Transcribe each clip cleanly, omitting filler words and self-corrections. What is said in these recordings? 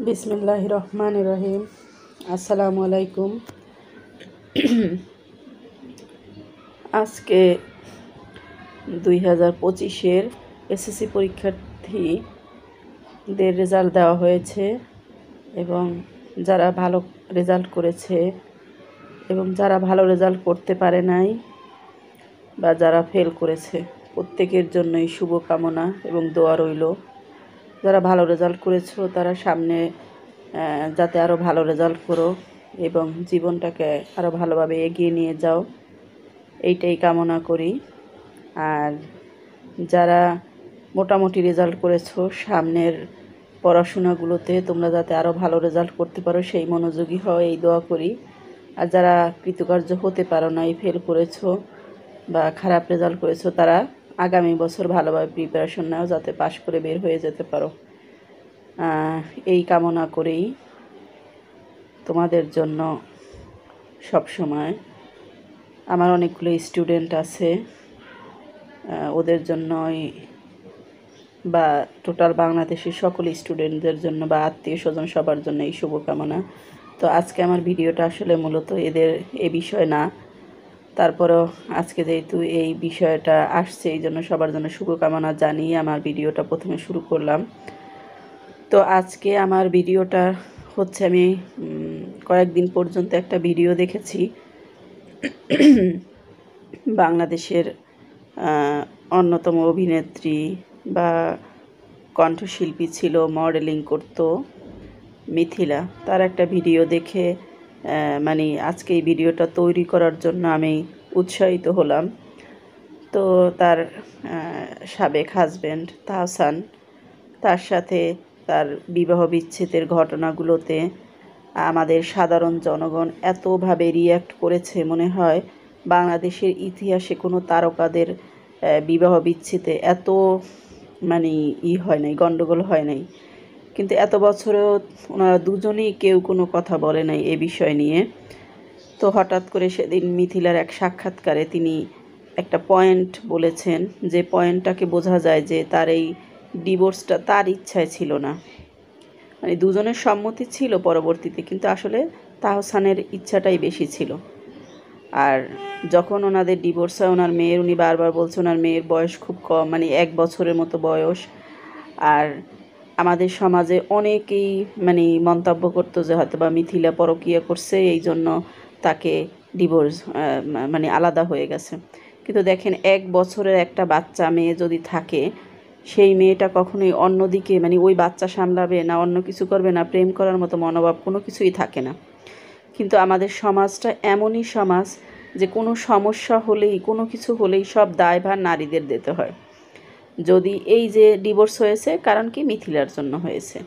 বিসমিল্লাহির রহমানির রহিম। আসসালামু আলাইকুম। আজকে 2025-এর এসএসসি পরীক্ষার্থীদের রেজাল্ট দেওয়া হয়েছে এবং যারা ভালো রেজাল্ট করেছে এবং যারা ভালো রেজাল্ট করতে পারে নাই বা যারা ফেল করেছে প্রত্যেকের জন্যই শুভকামনা এবং দোয়া রইল। যারা ভালো রেজাল্ট করেছো তারা সামনে যাতে আরও ভালো রেজাল্ট করো এবং জীবনটাকে আরও ভালোভাবে এগিয়ে নিয়ে যাও, এইটাই কামনা করি। আর যারা মোটামুটি রেজাল্ট করেছো সামনের পড়াশোনাগুলোতে তোমরা যাতে আরও ভালো রেজাল্ট করতে পারো সেই মনোযোগী হও, এই দোয়া করি। আর যারা কৃতকার্য হতে পারো না, ফেল করেছো বা খারাপ রেজাল্ট করেছো, তারা আগামী বছর ভালোভাবে প্রিপারেশন নাও যাতে পাশ করে বের হয়ে যেতে পারো। এই কামনা করেই তোমাদের জন্য সব সময় আমার অনেকগুলো স্টুডেন্ট আছে, ওদের জন্যই বা টোটাল বাংলাদেশের সকল স্টুডেন্টদের জন্য বা আত্মীয় স্বজন সবার জন্য এই শুভকামনা। তো আজকে আমার ভিডিওটা আসলে মূলত এদের এ বিষয় না, তারপরেও আজকে যেহেতু এই বিষয়টা আসছে এই জন্য সবার জন্য শুভকামনা জানিয়ে আমার ভিডিওটা প্রথমে শুরু করলাম। তো আজকে আমার ভিডিওটা হচ্ছে, আমি কয়েকদিন পর্যন্ত একটা ভিডিও দেখেছি, বাংলাদেশের অন্যতম অভিনেত্রী বা কণ্ঠশিল্পী ছিল, মডেলিং করতো মিথিলা, তার একটা ভিডিও দেখে মানে আজকে এই ভিডিওটা তৈরি করার জন্য আমি উৎসাহিত হলাম। তো তার সাবেক হাজব্যান্ড তাহসান, তার সাথে তার বিবাহ বিচ্ছেদের ঘটনাগুলোতে আমাদের সাধারণ জনগণ এতভাবে রিয়্যাক্ট করেছে, মনে হয় বাংলাদেশের ইতিহাসে কোনো তারকাদের বিবাহ বিচ্ছেদে এত মানে হয় নাই, গণ্ডগোল হয় নাই। কিন্তু এত বছরেও ওনারা দুজনেই কেউ কোনো কথা বলে নাই এ বিষয় নিয়ে। তো হঠাৎ করে সেদিন মিথিলার এক সাক্ষাৎকারে তিনি একটা পয়েন্ট বলেছেন, যে পয়েন্টটাকে বোঝা যায় যে তার এই ডিভোর্সটা তার ইচ্ছায় ছিল না, মানে দুজনের সম্মতি ছিল পরবর্তীতে, কিন্তু আসলে তাহসানের ইচ্ছাটাই বেশি ছিল। আর যখন ওনাদের ডিভোর্স হয়, ওনার মেয়ের, উনি বারবার বলছে ওনার মেয়ের বয়স খুব কম, মানে 1 বছরের মতো বয়স। আর আমাদের সমাজে অনেকেই মানে মন্তব্য করতো যে হয়তো বা মিথিলা পরকীয়া করছে, এই জন্য তাকে ডিভোর্স মানে আলাদা হয়ে গেছে। কিন্তু দেখেন, 1 বছরের একটা বাচ্চা মেয়ে যদি থাকে, সেই মেয়েটা কখনোই অন্যদিকে মানে ওই বাচ্চা সামলাবে না, অন্য কিছু করবে না, প্রেম করার মতো মনোভাব কোনো কিছুই থাকে না। কিন্তু আমাদের সমাজটা এমনই সমাজ যে কোনো সমস্যা হলেই, কোনো কিছু হলেই সব দায়ভার নারীদের দিতে হয়। যদি এই যে ডিভোর্স হয়েছে, কারণ কি মিথিলার জন্য হয়েছে।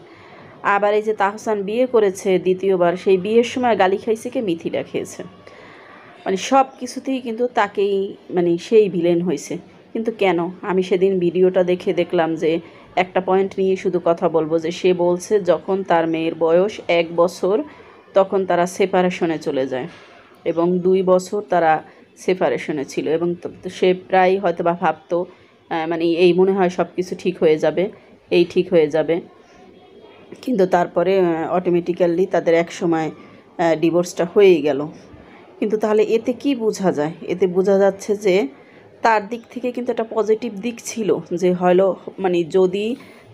আবার এই যে তাহসান বিয়ে করেছে দ্বিতীয়বার, সেই বিয়ের সময় গালি খাইছে কে? মিথিলা খেয়েছে। মানে সব কিছুতেই কিন্তু তাকেই মানে সেই ভিলেন হয়েছে। কিন্তু কেন? আমি সেদিন ভিডিওটা দেখে দেখলাম যে একটা পয়েন্ট নিয়ে শুধু কথা বলবো, যে সে বলছে যখন তার মেয়ের বয়স 1 বছর তখন তারা সেপারেশনে চলে যায় এবং 2 বছর তারা সেপারেশনে ছিল, এবং সে প্রায় হয়তো বা ভাবতো মানে এই মনে হয় সব কিছু ঠিক হয়ে যাবে, এই ঠিক হয়ে যাবে। কিন্তু তারপরে অটোমেটিক্যালি তাদের এক সময় ডিভোর্সটা হয়েই গেল। কিন্তু তাহলে এতে কি বোঝা যায়? এতে বোঝা যাচ্ছে যে তার দিক থেকে কিন্তু একটা পজিটিভ দিক ছিল, যে হলো মানে যদি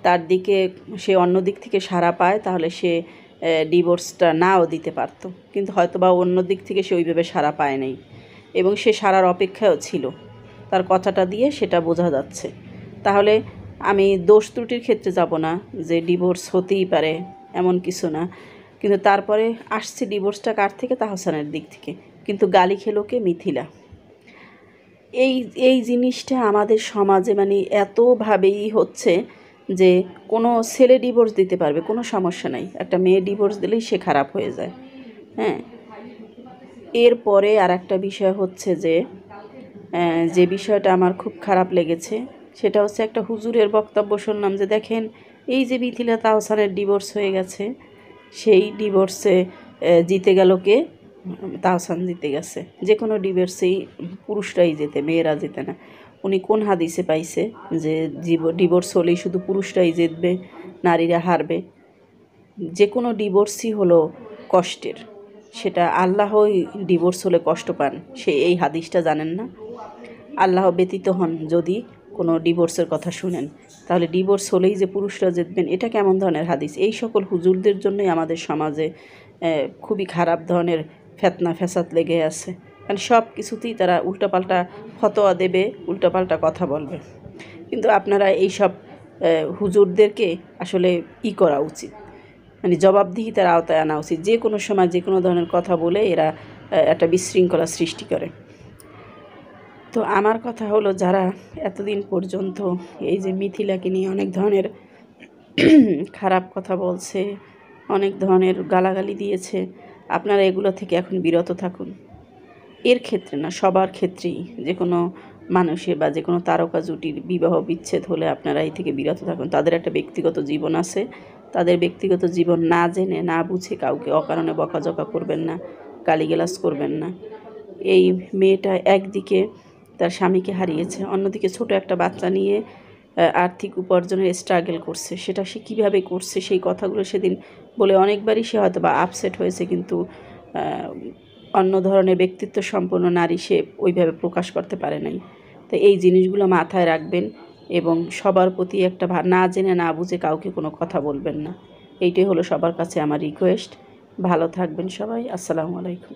তার দিকে সে অন্য দিক থেকে সাড়া পায় তাহলে সে ডিভোর্সটা নাও দিতে পারতো, কিন্তু হয়তো বা অন্য দিক থেকে সে ওইভাবে সাড়া পায় নাই এবং সে সাড়ার অপেক্ষাও ছিল, তার কথাটা দিয়ে সেটা বোঝা যাচ্ছে। তাহলে আমি দোষ ত্রুটির ক্ষেত্রে যাব না, যে ডিভোর্স হতেই পারে এমন কিছু না, কিন্তু তারপরে আসছে ডিভোর্সটা কার থেকে? তাহসানের দিক থেকে। কিন্তু গালি খেলো কে? মিথিলা। এই এই জিনিসটা আমাদের সমাজে মানে এতভাবেই হচ্ছে যে কোনো ছেলে ডিভোর্স দিতে পারবে, কোনো সমস্যা নাই, একটা মেয়ে ডিভোর্স দিলেই সে খারাপ হয়ে যায়। হ্যাঁ, এরপরে আর একটা বিষয় হচ্ছে যে বিষয়টা আমার খুব খারাপ লেগেছে, সেটা হচ্ছে একটা হুজুরের বক্তব্য শুনলাম, যে দেখেন এই যে মিথিলা তাহসানের ডিভোর্স হয়ে গেছে, সেই ডিভোর্সে জিতে গেল কে? তাহসান জিতে গেছে। যে কোনো ডিভোর্সেই পুরুষরাই জেতে, মেয়েরা জেতে না। উনি কোন হাদিসে পাইছে যে ডিভোর্স হলেই শুধু পুরুষরাই জিতবে, নারীরা হারবে? যে কোনো ডিভোর্সই হলো কষ্টের, সেটা আল্লাহই ডিভোর্স হলে কষ্ট পান, সে এই হাদিসটা জানেন না? আল্লাহ ব্যতীত হন যদি কোনো ডিভোর্সের কথা শুনেন, তাহলে ডিভোর্স হলেই যে পুরুষরা জিতবেন, এটা কেমন ধরনের হাদিস? এই সকল হুজুরদের জন্যই আমাদের সমাজে খুবই খারাপ ধরনের ফেতনা ফ্যাসাদ লেগে আছে। কারণ সব কিছুতেই তারা উল্টাপাল্টা ফতোয়া দেবে, উল্টাপাল্টা কথা বলবে। কিন্তু আপনারা এইসব হুজুরদেরকে আসলে করা উচিত, মানে জবাবদিহিতার আওতায় আনা উচিত। যে কোনো সময় যে কোনো ধরনের কথা বলে এরা একটা বিশৃঙ্খলা সৃষ্টি করে। তো আমার কথা হলো, যারা এতদিন পর্যন্ত এই যে মিথিলাকে নিয়ে অনেক ধরনের খারাপ কথা বলছে, অনেক ধরনের গালাগালি দিয়েছে, আপনারা এগুলো থেকে এখন বিরত থাকুন। এর ক্ষেত্রে না, সবার ক্ষেত্রেই, যে কোনো মানুষের বা যে কোনো তারকা জুটির বিবাহ বিচ্ছেদ হলে আপনারা এই থেকে বিরত থাকুন। তাদের একটা ব্যক্তিগত জীবন আছে, তাদের ব্যক্তিগত জীবন না জেনে না বুঝে কাউকে অকারণে বকাঝকা করবেন না, গালিগালাজ করবেন না। এই মেয়েটা একদিকে তার স্বামীকে হারিয়েছে, অন্যদিকে ছোট একটা বাচ্চা নিয়ে আর্থিক উপার্জনের স্ট্রাগল করছে। সেটা সে কীভাবে করছে, সেই কথাগুলো সেদিন বলে অনেকবারই সে হয়তো বা আপসেট হয়েছে, কিন্তু অন্য ধরনের ব্যক্তিত্ব সম্পন্ন নারী সে ওইভাবে প্রকাশ করতে পারে নাই। তো এই জিনিসগুলো মাথায় রাখবেন এবং সবার প্রতি একটা না জেনে না বুঝে কাউকে কোনো কথা বলবেন না। এইটাই হলো সবার কাছে আমার রিকোয়েস্ট। ভালো থাকবেন সবাই। আসসালামু আলাইকুম।